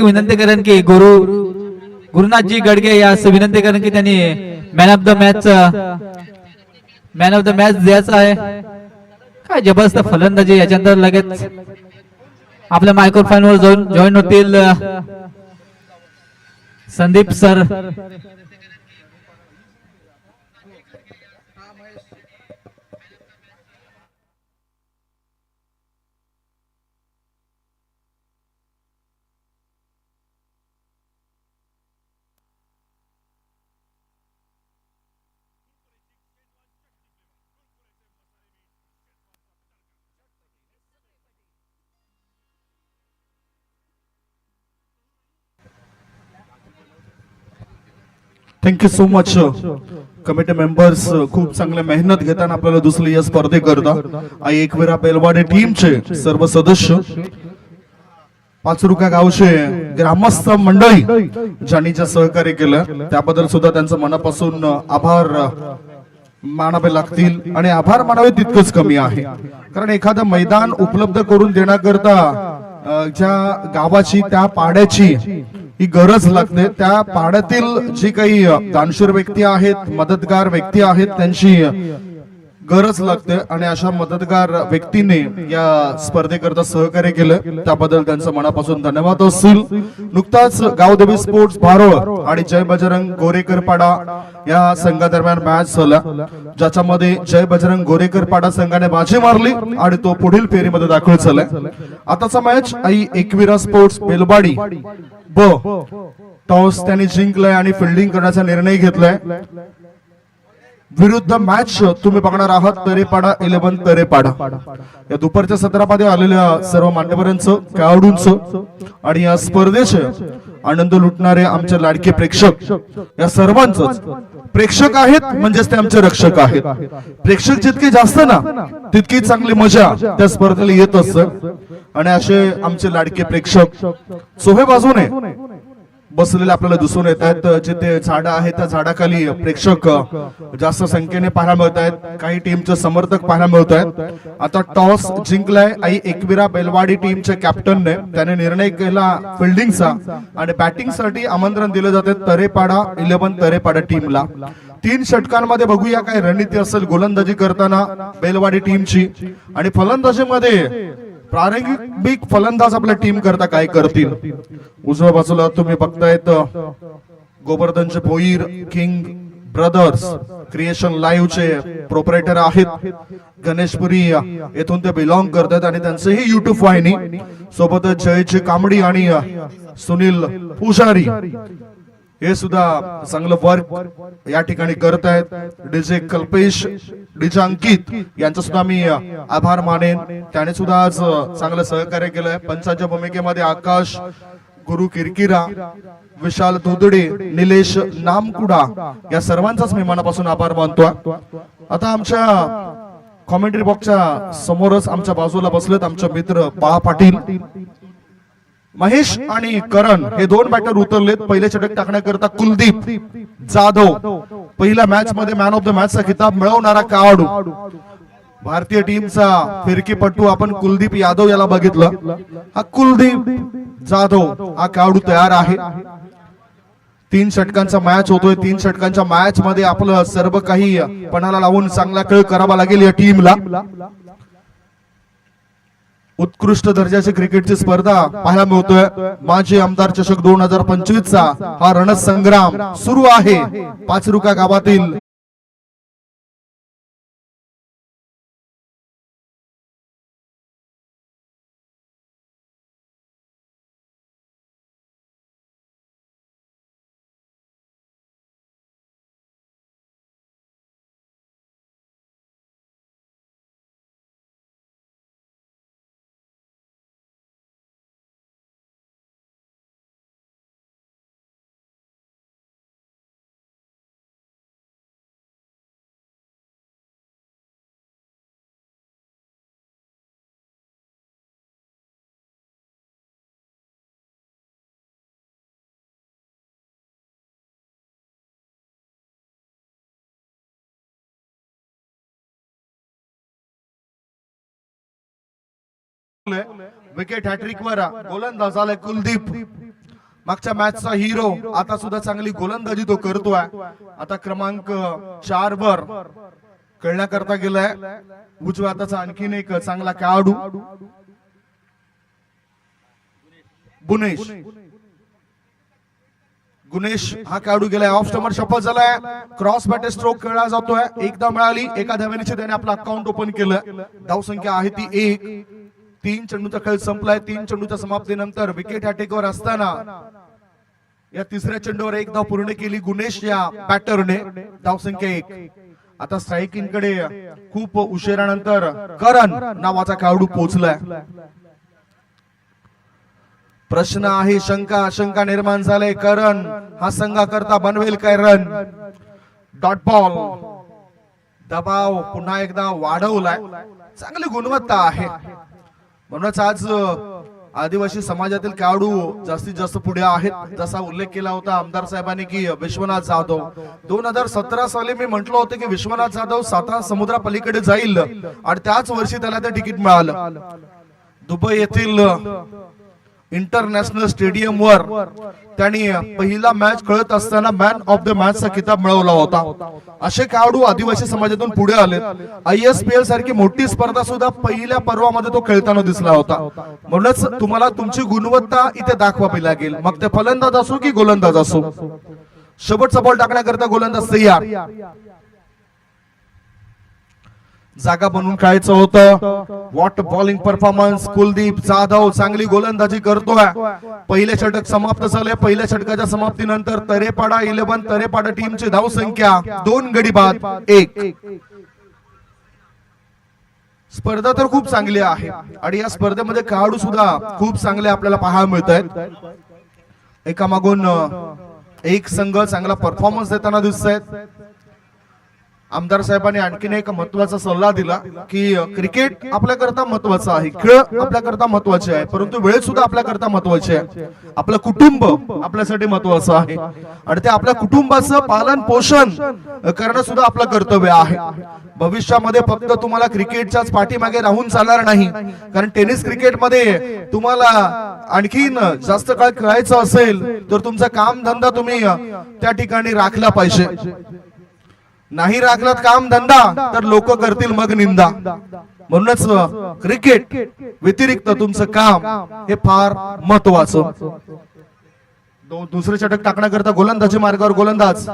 विनंती करेन की गुरुनाथजी गडगे यास विनंती करेन की त्यांनी मॅन ऑफ द मॅच द्यायचा आहे. काय जबरदस्त फलंदाजी. याच्यानंतर लगेच आपल्या मायक्रोफोन वर जाऊन जॉईन होतील Sandeep sir. Thank you so much committee members. खूप चांगले मेहनत घेताना आपल्याला दुसरी या स्पर्धेकरता आई एकविरा बेलवाडे टीमचे सर्व सदस्य, पाचरुका गावचे ग्रामस्थ मंडळी ज्यांनी जे सहकार्य केलं त्याबद्दल सुद्धा त्यांचं मनापासून आभार मानावे लागतील. आणि आभार मानावे तितकंच कमी आहे, कारण एखादं मैदान उपलब्ध करून देण्याकरता ज्या गावाची त्या पाड्याची ही गरज लागते. त्या पाड्यातील जी काही दानशूर व्यक्ती आहेत, मदतगार व्यक्ती आहेत, त्यांची गरज लागते. आणि अशा मदतगार व्यक्तीने या स्पर्धेकरता सहकार्य केलं त्याबद्दल त्यांचं मनापासून धन्यवाद असतील. नुकताच गावदेवी स्पोर्ट्स भारोळ आणि जय बजरंग गोरेकर पाडा या संघादरम्यान मॅच झाला, ज्याच्यामध्ये जय बजरंग गोरेकर पाडा संघाने बाजी मारली आणि तो पुढील फेरीमध्ये दाखल झालाय. आताचा मॅच आई एकविरा स्पोर्ट्स बेलवाडी ब टॉस त्यांनी जिंकलाय आणि फिल्डिंग करण्याचा निर्णय घेतलाय. विरुद्ध मॅच तुम्ही बघणार आहात तरेपाडा 11 तरेपाडा. या दुपारच्या सत्रामध्ये आलेल्या सर्व मान्यवरांचं, खेळाडूंचं आणि या स्पर्धेचे आनंद लुटणारे आमचे लाडके प्रेक्षक, या सर्वांचंच प्रेक्षक आहेत म्हणजेच ते आमचे रक्षक आहेत. प्रेक्षक जितके जास्त ना तितकी चांगली मजा त्या स्पर्धेला येत असत. आणि असे आमचे लाडके प्रेक्षक चोहे बाजूने बसलेले आपल्याला दिसून येत आहेत. जिथे झाडं आहेत त्या झाडाखाली प्रेक्षक जास्त संख्येने पाहायला मिळत आहेत. काही टीमचे समर्थक पाहायला मिळत आहेत. आता टॉस जिंकलाय आई एकविरा बेलवाडी टीमच्या कॅप्टनने. त्याने निर्णय केला फिल्डिंगचा आणि बॅटिंग साठी आमंत्रण दिले जाते तरेपाडा 11 तरेपाडा टीमला. 3 षटकांमध्ये बघूया काय रणनीती असेल गोलंदाजी करताना बेलवाडी टीमची. आणि फलंदाजीमध्ये प्रारंभिक फलंदाज आपल्या टीम करता काय करतील. उजव्या बाजूला तुम्ही बघतायत गोवर्धनचे भोईर किंग ब्रदर्स क्रिएशन लाईव्हचे प्रोपरायटर आहेत. गणेशपुरी येथून ते बिलॉंग करतात आणि त्यांचेही युट्यूब वाहिनी. सोबतच जयची कांबडी आणि सुनील पुजारी हे सुद्धा चांगलं वर्क या ठिकाणी करत आहेत. डीजे कल्पेश, डीजे अंकित यांचा सुद्धा मी आभार मानेन. त्याने सुद्धा आज चांगलं सहकार्य केलंय. पंचाच्या भूमिकेमध्ये आकाश गुरु किरकिरा, विशाल दुधडे, निलेश नामकुडा या सर्वांचाच मी मनापासून आभार मानतो. आता आमच्या कॉमेंट्री बॉक्सच्या समोरच आमच्या बाजूला बसलेत आमचे मित्र पहा पाटील, महेश आणि करण हे 2 बॅटर उतरलेत. पहिले षटक टाकण्याकरता कुलदीप जाधव पहिल्या मॅच मध्ये मॅन ऑफ द मॅचचा खिताब मिळवणारा खेळाडू. भारतीय टीमचा फिरकीपटू आपण कुलदीप यादव याला बघितलं. हा कुलदीप जाधव हा खेळाडू तयार आहे. 3 षटकांचा मॅच होतोय. 3 षटकांच्या मॅच मध्ये आपलं सर्व काही पणाला लावून चांगला खेळ करावा लागेल या टीमला. उत्कृष्ट दर्जाची क्रिकेटची स्पर्धा पाहायला मिळतोय. माजी आमदार चषक 2025 चा हा रणसंग्राम सुरू आहे पाचरुका गावातील. विकेट हॅट्रिक वर गोलंदाज आलाय कुलदीप मागच्या मॅचचा हिरो आता सुद्धा चांगली गोलंदाजी तो करतोय. आता क्रमांक 4 वर खेळण्याकरता गेलाय उजव्या हाताचा आणखीन एक चांगला खेळाडू गुणेश हा खेळाडू गेलाय. ऑफ स्टंपर शपथ झालाय. क्रॉस बॅटे स्ट्रोक खेळला जातोय. एकदा मिळाली एका धावेची त्याने आपलं अकाउंट ओपन केलं. धाव संख्या आहे ती 1. 3 चेंडूचा खेळ संपलाय. 3 चेंडूच्या समाप्तीनंतर विकेट ह्या टेकवर असताना या तिसऱ्या चेंडूवर एक धाव पूर्ण केली गुणेश या बॅटरने. धाव संख्या 1. आता स्ट्रायकिंग कडे खूप उशिरानंतर करण नावाचा खेळाडू पोहोचलाय. प्रश्न आहे, शंका निर्माण झाले. करण हा संघाकरता बनवेल काय रन? Dot ball. दबाव पुन्हा एकदा वाढवलाय. चांगली गुणवत्ता आहे. म्हणूनच आज आदिवासी समाजातील खेळाडू जास्तीत जास्त पुढे आहेत. जसा उल्लेख केला होता आमदार साहेबांनी की विश्वनाथ जाधव 2017 साली मी म्हटलं होतं की विश्वनाथ जाधव सातारा समुद्रा पलीकडे जाईल आणि त्याच वर्षी त्याला ते तिकीट मिळालं. दुबई येथील इंटरनॅशनल स्टेडियम वर त्यांनी पहिला मॅच खेळत असताना मॅन ऑफ द मॅच चा किताब मिळवला होता. असे खेळाडू आदिवासी समाजातून पुढे आले. ISPL सारखी मोठी स्पर्धा सुद्धा पहिल्या पर्वामध्ये तो खेळताना दिसला होता. म्हणूनच तुम्हाला तुमची गुणवत्ता इथे दाखवावी लागेल, मग ते फलंदाज असो की गोलंदाज असो. शेवटचा बॉल टाकण्याकरता गोलंदाज तयार. जागा बनवून खेळायचं होतं. What bowling performance. Kuldeep Jadhav चांगली गोलंदाजी करतोय. पहिले षटक समाप्त झाले. पहिल्या षटकाच्या समाप्तीनंतर तरेपाडा 11 तरेपाडा टीमची धाव संख्या 2 गडी बाद 1. स्पर्धा तर खूप चांगली आहे आणि या स्पर्धेमध्ये खेळाडू सुद्धा खूप चांगले आपल्याला पाहायला मिळत आहेत. एकामागून एक संघ चांगला परफॉर्मन्स देताना दिसत आहेत. आमदार साहेबांनी आणखीन एक महत्वाचा सल्ला दिला की क्रिकेट आपल्याकरता महत्वाचा आहे, खेळ आपल्याकरता महत्वाचे आहे, परंतु वेळ सुद्धा आपल्याकरता महत्वाची आहे. आपलं कुटुंब आपल्यासाठी महत्वाचं आहे आणि ते आपल्या कुटुंबाचं पालन पोषण करणं सुद्धा आपलं कर्तव्य आहे. भविष्यामध्ये फक्त तुम्हाला क्रिकेटच्याच पाठीमागे राहून चालणार नाही, कारण टेनिस क्रिकेटमध्ये तुम्हाला आणखीन जास्त काळ खेळायचं असेल तर तुमचा काम धंदा तुम्ही त्या ठिकाणी राखला पाहिजे. नाही राखलात काम धंदा तर लोक करतील मग निंदा. म्हणूनच क्रिकेट व्यतिरिक्त तुमचं काम हे फार महत्वाचं. दुसरे षटक टाकण्याकरता गोलंदाजी मार्गावर गोलंदाज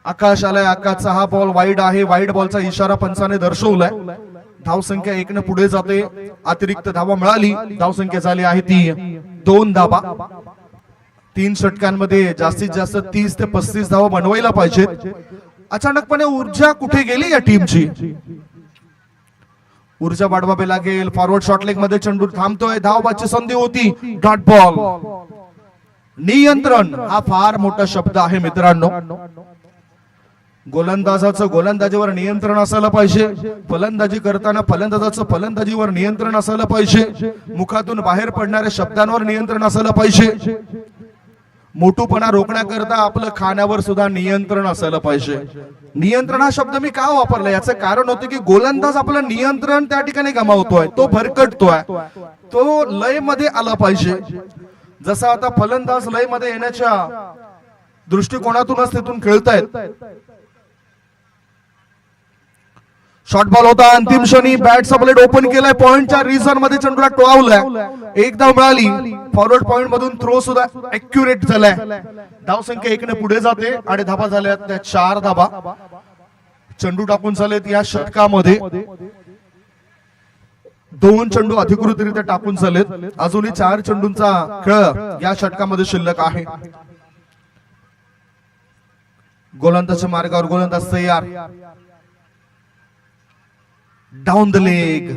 आकाश आलाय. आकाशचा हा बॉल वाईड आहे. वाईड बॉलचा इशारा पंचाने दर्शवलाय. धाव संख्या 1 ने पुढे जाते. अतिरिक्त धावा मिळाली. धाव संख्या झाली आहे ती 2 धावा. 3 षटकांमध्ये जास्तीत जास्त 30 ते 35 धावा बनवायला पाहिजेत. अचानकपणे ऊर्जा कुठे गेली या टीमची? ऊर्जा वाढवावी लागेल. फॉरवर्ड शॉट लेग मध्ये चेंडू थांबतोय. धावबाची संधी होती. Dot ball. नियंत्रण हा फार मोठा शब्द आहे मित्रांनो. गोलंदाजाचं गोलंदाजीवर नियंत्रण असायला पाहिजे. फलंदाजी करताना फलंदाजाचं फलंदाजीवर नियंत्रण असायला पाहिजे. मुखातून बाहेर पडणाऱ्या शब्दांवर नियंत्रण असायला पाहिजे. मोठूपणा रोखण्याकरता आपलं खाण्यावर सुद्धा नियंत्रण असायला पाहिजे. नियंत्रण हा शब्द मी का वापरला याचं कारण होतं की गोलंदाज आपलं नियंत्रण त्या ठिकाणी गमावतोय, तो भरकटतोय, तो लय मध्ये आला पाहिजे. जसा आता फलंदाज लय मध्ये येण्याच्या दृष्टिकोनातूनच तिथून खेळतायत. शॉर्ट बॉल होता. अंतिम क्षणी बॅटचा ब्लेड ओपन केलाय. पॉइंटच्या रिझन मध्ये चेंडूला टोळवलाय. एक धाव मिळाली. फॉरवर्ड पॉइंट मधून थ्रो सुद्धा ऍक्युरेट झालाय. धाव संख्या 1 ने पुढे जाते आणि धावा झाल्या त्या 4 धावा. चेंडू टाकून झालेत या षटकामध्ये. 2 चेंडू अधिकृतरित्या टाकून झालेत. अजूनही 4 चेंडूंचा खेळ या षटकामध्ये शिल्लक आहे. गोलंदाज मार्गावर गोलंदाज तयार. Down the leg.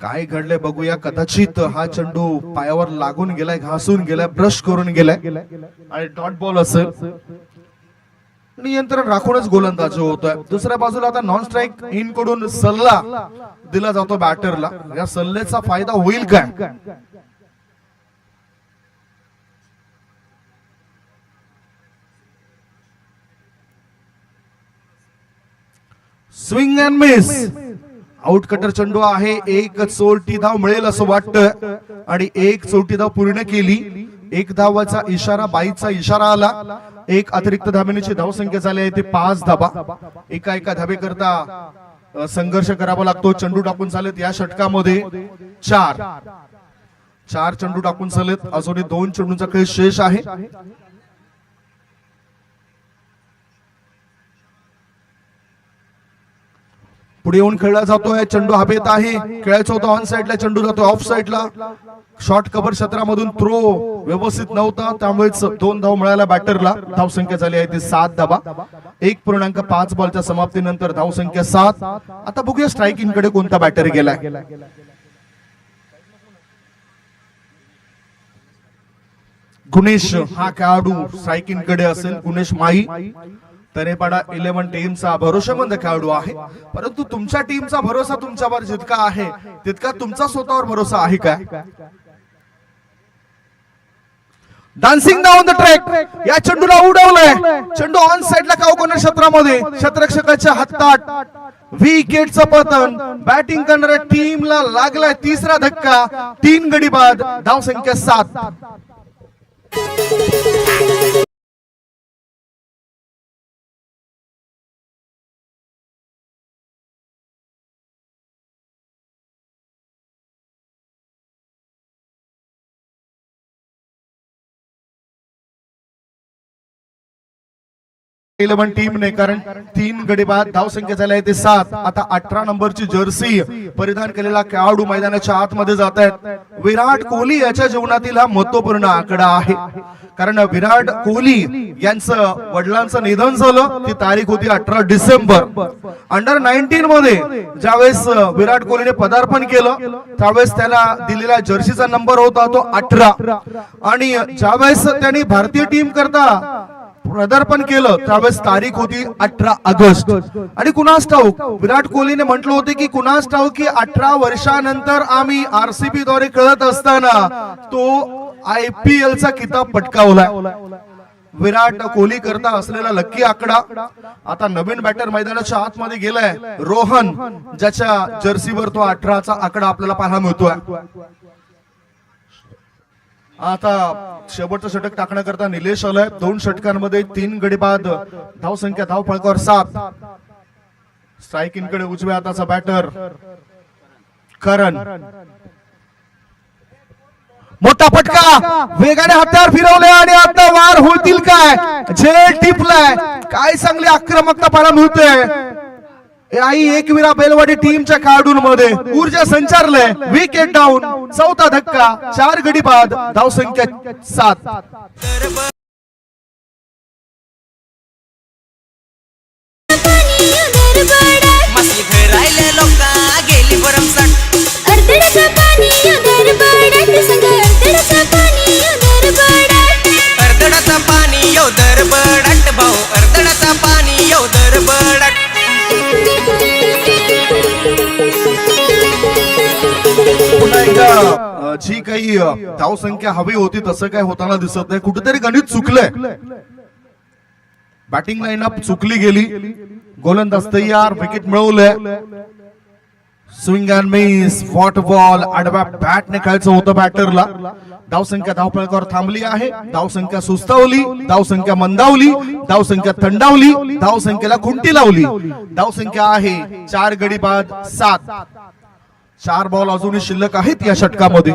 काय घडले बघूया. कदाचित हा चेंडू पायावर लागून गेलाय, घासून गेलाय, ब्रश करून गेलाय आणि डॉट बॉल असेल. नियंत्रण राखूनच गोलंदाजी होतोय. दुसऱ्या बाजूला आता नॉन स्ट्राईक इन कडून सल्ला दिला जातो बॅटरला. या सल्ल्याचा फायदा होईल काय? Swing and miss. Out cutter चेंडू आहे. एक चोरटी धाव मिळेल असं वाटतं आणि एक चोरटी धाव पूर्ण केली. एक धावाचा इशारा, बाईचा इशारा आला, एक अतिरिक्त धाब्याची धावसंख्या झाली आहे ते 5 धाबा. एका धाबेकरता संघर्ष करावा लागतो. चेंडू टाकून झालेत या षटकामध्ये 4 चेंडू टाकून झालेत. अजूनही 2 चेंडूंचा खेळ शेष आहे. पुढे येऊन खेळला जातोय. चेंडू हवेत आहे. खेळायचा होता ऑन साइडला, चेंडू जातोय ऑफ साइडला. शॉर्ट कव्हर क्षेत्रामधून थ्रो व्यवस्थित नव्हता, त्यामुळेच 2 धाव मिळाल्या बॅटरला. धावसंख्या झाली आहे ती 7 धाबा. 1.5 बॉलच्या समाप्तीनंतर धावसंख्या 7. आता बघूया स्ट्रायकिंग कडे कोणता बॅटर गेलाय. गुणेश हा खेळाडू स्ट्रायकिंग कडे असेल. गुणेश माई तरेपाडा 11 टीमचा भरोशामंद खेळाडू आहे. परंतु तुमच्या टीमचा भरोसा तुमच्यावर जितका आहे तितका तुमचा स्वतःवर भरोसा आहे का? डान्सिंग डाऊन द ट्रॅक, या चेंडूला उडवलंय. चेंडू ऑन साइडला कावकोना क्षेत्रामध्ये, क्षेत्ररक्षकाच्या हातात. विकेटचं पतन. बॅटिंग करणाऱ्या टीमला लागलाय तिसरा धक्का. 3 गडी बाद. धावसंख्या 7. टीमने, कारण 3 गडी बाद. धावसंख्या झाली आहे ते 7. आता 18 नंबरची जर्सी परिधान केलेला खेळाडू मैदानाच्या आतमध्ये जात आहेत. विराट कोहली याच्या जीवनातील हा महत्वपूर्ण आकडा आहे, कारण विराट कोहली यांचं वडिलांचं निधन झालं. ती तारीख होती 18 डिसेंबर. अंडर 19 मध्ये ज्यावेळेस विराट कोहलीने पदार्पण केलं त्यावेळेस त्याला दिलेला जर्सीचा नंबर होता तो 18. आणि ज्यावेळेस त्यांनी भारतीय टीम करता पदार्पण केलं त्यावेळेस तारीख होती 18 ऑगस्ट. आणि कुणास ठाऊक, विराट कोहलीने म्हटलं होते की कुणास ठाऊक की 18 वर्षानंतर आम्ही आरसीबी द्वारे खेळत असताना तो IPL चा किताब पटकावलाय. विराट कोहली करता असलेला लक्की आकडा. आता नवीन बॅटर मैदानाच्या आतमध्ये गेलाय रोहन, ज्याच्या जर्सीवर तो 18चा आकडा आपल्याला पाहायला मिळतोय. आता शेवटचं षटक टाकण्याकरता निलेश आलाय. 2 षटकांमध्ये 3 गडी बाद. धावसंख्या धावफलकावर 7. स्ट्रायकिंग कडे उजव्या हाताचा बॅटर करण. मोठा फटका, वेगाने हत्यार फिरवले आणि आता वार होतील काय? झेल टिपलाय. काय चांगली आक्रमकता पाहायला मिळते. आई एकविरा बेलवाडी टीमच्या खेळाडूंमध्ये ऊर्जा संचारलंय. Wicket down. 4था धक्का. 4 गडी बाद. धावसंख्या 7. जी काही धावसंख्या हवी होती तसं काय होताना दिसत नाही. कुठेतरी गणित चुकलंय. बॅटिंग लाईनअप चुकली गेली. गोलंदाज तयार. विकेट मिळवलंय. Swing and miss. What ball. आडव्या बॅटने खेळायचं होतं बॅटरला. धावसंख्या धावफलकावर थांबली आहे. धावसंख्या सुस्तावली. धावसंख्या मंदावली. धावसंख्या थंडावली. धावसंख्येला खुंटी लावली. धावसंख्या आहे 4 गडी बाद. 7. 4 बॉल अजूनही शिल्लक आहेत या षटकामध्ये.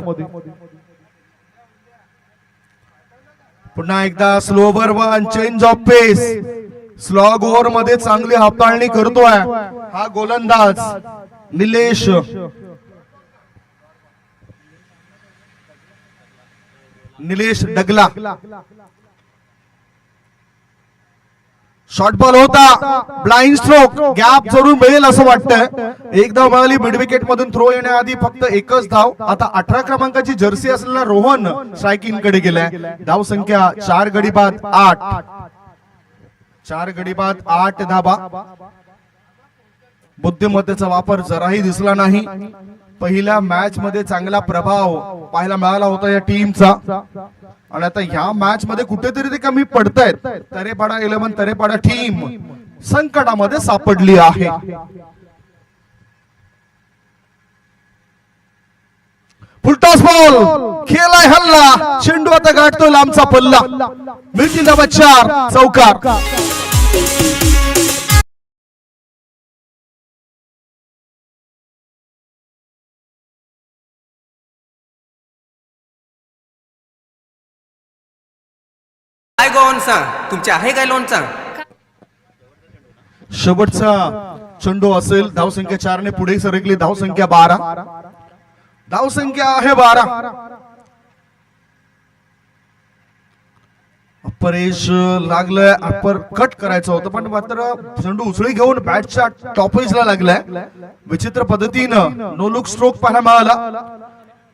पुन्हा एकदा slow over 1. Change of pace. Slog over मध्ये चांगली हाताळणी करतोय हा गोलंदाज निलेश. निलेश डगला. शॉर्ट बॉल होता. Blind stroke. गॅप जरूर मिळेल असं वाटतंय. एक धाव मिळाली. मिड विकेट मधून थ्रो येण्याआधी फक्त एकच धाव. आता 18 क्रमांकाची जर्सी असलेला रोहन स्ट्रायकिंग कडे गेलाय. धाव संख्या 4 गडी बाद 8. 4 गडी बाद 8 धाबा. बुद्धिमत्तेचा वापर जराही दिसला नाही. पहिल्या मॅच मध्ये चांगला प्रभाव पाहायला मिळाला होता या टीमचा. आणि आता ह्या मॅच मध्ये कुठेतरी ते कमी पडतायत. तरेपाडा 11 तरेपाडा टीम संकटामध्ये सापडली आहे. फुलटॉस बॉल खेळाय हल्ला, चेंडू आता गाठतोय लांबचा पल्ला, मिळतील धावा 4, चौकार. काय गोवनचा तुमच्या आहे काय लोणचा? शेवटचा चेंडू असेल. धावसंख्या 4 ने पुढे सरकली. धावसंख्या 12. धावसंख्या आहे 12. परेश लागलाय, अपर कट करायचं होतं पण मात्र चेंडू उचळी घेऊन बॅटच्या टॉपेजला लागलाय. विचित्र पद्धतीनं नो लुक स्ट्रोक पाहायला मिळाला.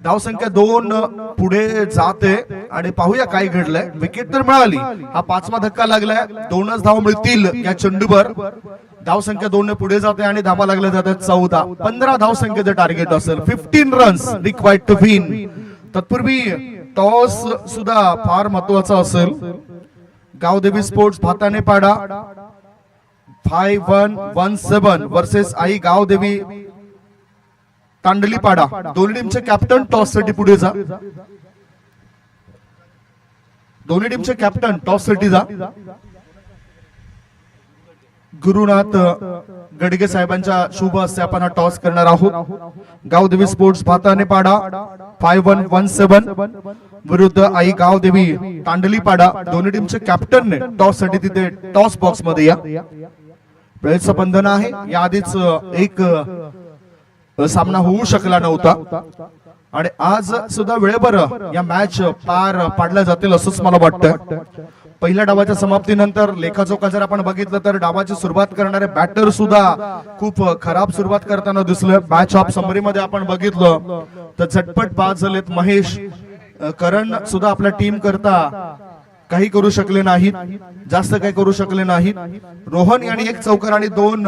धावसंख्या 2 पुढे जाते आणि पाहूया काय घडलंय. विकेट तर मिळाली, हा 5वा धक्का लागलाय. 2च धाव मिळतील या चेंडूवर. धावसंख्या 2 ने पुढे जाते आणि धावा लागल्या जातात 14. 15 धावसंख्येचं टार्गेट असेल. 15 रन्स रिक्वायर्ड टू विन. तत्पूर्वी टॉस सुद्धा फार महत्वाचा असेल. गावदेवी स्पोर्ट्स भाताने पाडा 5117 वर्सेस आई गावदेवी तांडली पाडा. दोन्ही टीमचे कॅप्टन टॉस साठी पुढे जा. दोन्ही टीमचे कॅप्टन टॉस साठी जा. गुरुनाथ गडगे साहेबांच्या शुभ हस्ते आपण हा टॉस करणार आहोत. गावदेवी स्पोर्ट्स भाताने पाडा 5117 विरुद्ध आई गावदेवी तांडली पाडा. दोन्ही टीमचे कॅप्टन ने टॉस साठी तिथे टॉस बॉक्स मध्ये या. वेळेचं बंधन आहे. याआधीच एक सामना होऊ शकला नव्हता आणि आज सुद्धा वेळेवर या मॅच पार पाडल्या जातील असंच मला वाटतं. पहिल्या डावाच्या समाप्तीनंतर लेखाजोखा जर आपण बघितलं तर डावाची सुरुवात करणारे बॅटर सुद्धा खूप खराब सुरुवात करताना दिसलं. मॅच ऑफ समरी मध्ये आपण बघितलं तर झटपट बाद झालेत. महेश करण सुद्धा आपल्या टीम करता काही करू शकले नाहीत, जास्त काही करू शकले नाहीत. रोहन यांनी 1 चौकार आणि 2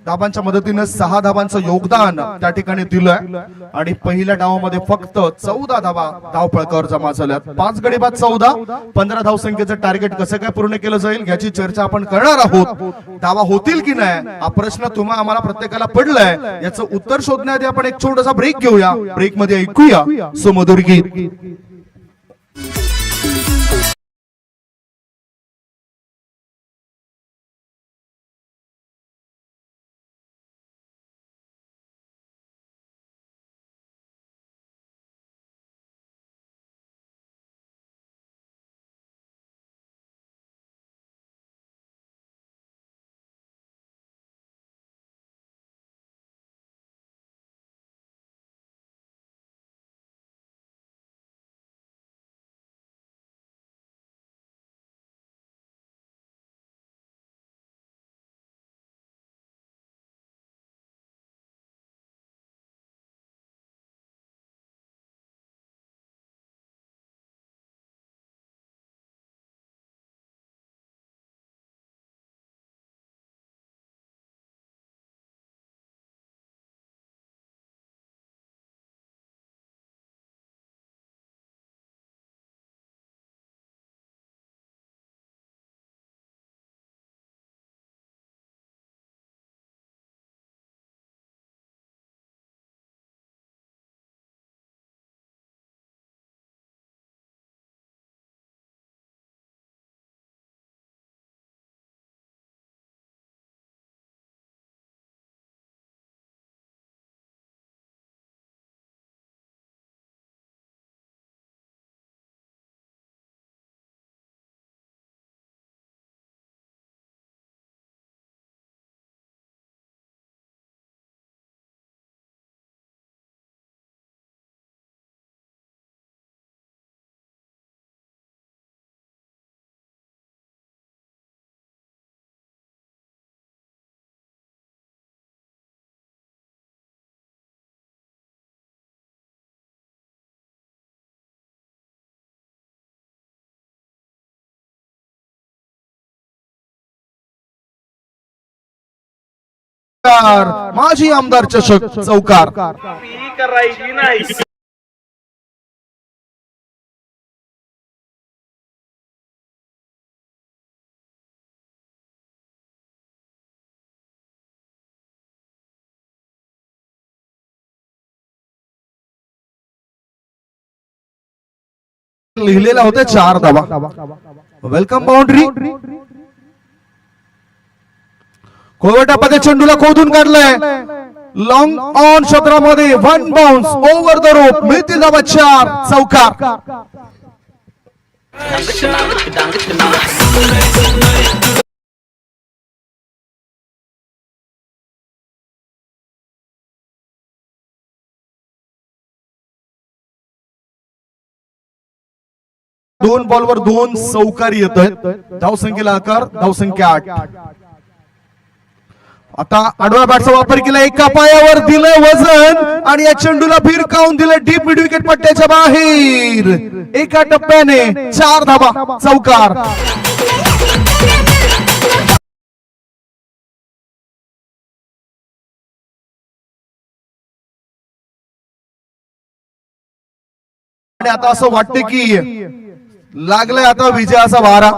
धाबांच्या मदतीने 6 धाबांचं योगदान त्या ठिकाणी दिलंय आणि पहिल्या डावामध्ये फक्त 14 धावा धावफलकावर जमा झाल्यात. 5 गडी बाद 14, 15 धावसंख्येचं टार्गेट कसं काय पूर्ण केलं जाईल याची चर्चा आपण करणार आहोत. धावा होतील की नाही हा प्रश्न तुम्हा आम्हाला प्रत्येकाला पडलाय. याचं उत्तर शोधण्याआधी आपण एक छोटासा ब्रेक घेऊया. ब्रेक मध्ये ऐकूया सुमधुर गीत. माजी आमदार चषक चौकार. करायची नाही. लिहिलेला होते 4 धावा. Welcome boundary. कोवटामध्ये चेंडूला खोदून काढलंय. लॉंग ऑन क्षेत्रामध्ये 1 बाउन्स ओव्हर द रोप. मिळतील धावा 4. चौकार. दोन बॉलवर 2 चौकारी येत आहेत. धावसंख्येला आकार. धावसंख्या 8. आता आडव्या बॅटचा वापर केला. एका पायावर दिलं वजन आणि या चेंडूला भिरकावून दिलं डीप मिड विकेट पट्ट्याच्या बाहेर. एका टप्प्याने 4 धावा. चौकार. आणि आता असं वाटतं की लागलाय आता विजयाचा वारा.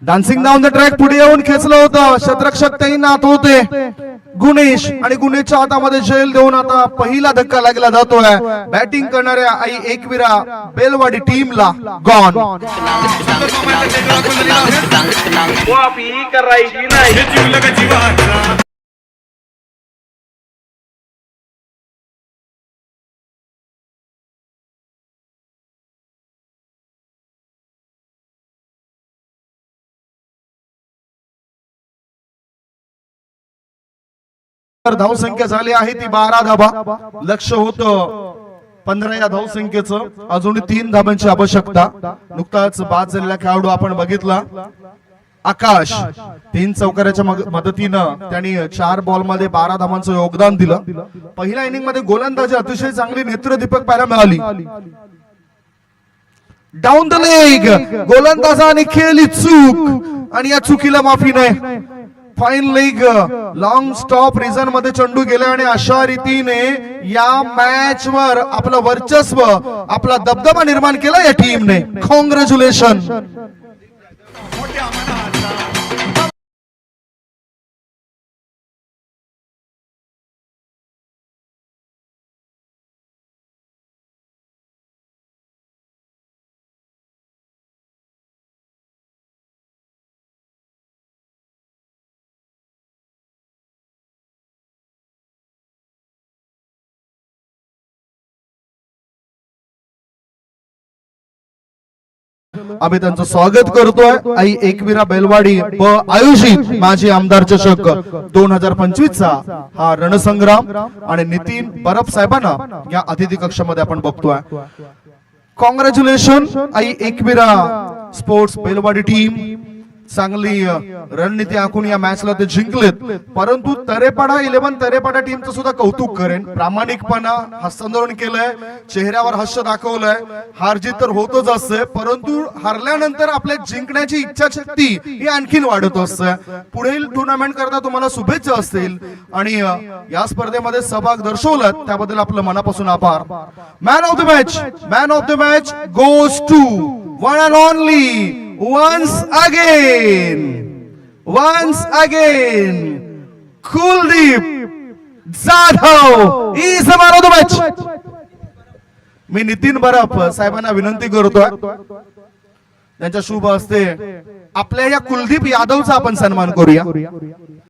डान्सिंग डाऊन द ट्रॅक पुढे येऊन खेचलं होतं. शतरक्षक त्याही नात होते गुणेश आणि गुणेशच्या हातामध्ये जेल देऊन आता पहिला धक्का लागला जातोय बॅटिंग करणाऱ्या आई एकविरा बेलवाडी टीमला. गॉन. माफी करायची नाही. धावसंख्या झाली आहे ती 12 धावा. लक्ष होतं 15 या धावसंख्येचं. अजून 3 धावांची आवश्यकता. नुकताच बाद झालेला खेळाडू आपण बघितला आकाश. 3 चौकाराच्या मदतीनं त्यांनी 4 बॉल मध्ये 12 धावांचं योगदान दिलं. पहिल्या इनिंग मध्ये गोलंदाजी अतिशय चांगली नेत्रदीपक पाहायला मिळाली. डाऊन द लेग गोलंदाजाने केली चूक आणि या चुकीला माफी नाही. Fine leg long stop reason मध्ये चेंडू गेला आणि अशा रीतीने या मॅच वर आपलं वर्चस्व आपला दबदबा निर्माण केला या टीमने. कॉंग्रॅच्युलेशन. आम्ही त्यांचं स्वागत करतोय. आई एकविरा बेलवाडी व आयोजित माजी आमदार चषक 2025 चा हा रणसंग्राम आणि नितीन बरफ साहेबांना या अतिथी कक्षामध्ये आपण बघतोय. कॉंग्रॅच्युलेशन आई एकविरा स्पोर्ट्स बेलवाडी टीम. चांगली रणनीती आखून या मॅचला ते जिंकलेत. परंतु तरेपाडा 11 तरेपाडा टीमचं सुद्धा कौतुक करेन. प्रामाणिकपणा हस्तांदोलन केलंय. चेहऱ्यावर हास्य दाखवलंय. हारजीत तर होतच असते परंतु हारल्यानंतर आपल्या जिंकण्याची इच्छाशक्ती ही आणखीन वाढत असते. पुढील टुर्नामेंट करता तुम्हाला शुभेच्छा असतील आणि या स्पर्धेमध्ये सहभाग दर्शवलात त्याबद्दल आपलं मनापासून आभार. Man of the match. Man of the match goes to one and only once again Kuldeep Jadhav is the man of the match. मी नितीन बरफ साहेबांना विनंती करतोय त्यांच्या शुभ हस्ते आपल्या या कुलदीप यादवचा आपण सन्मान करूया.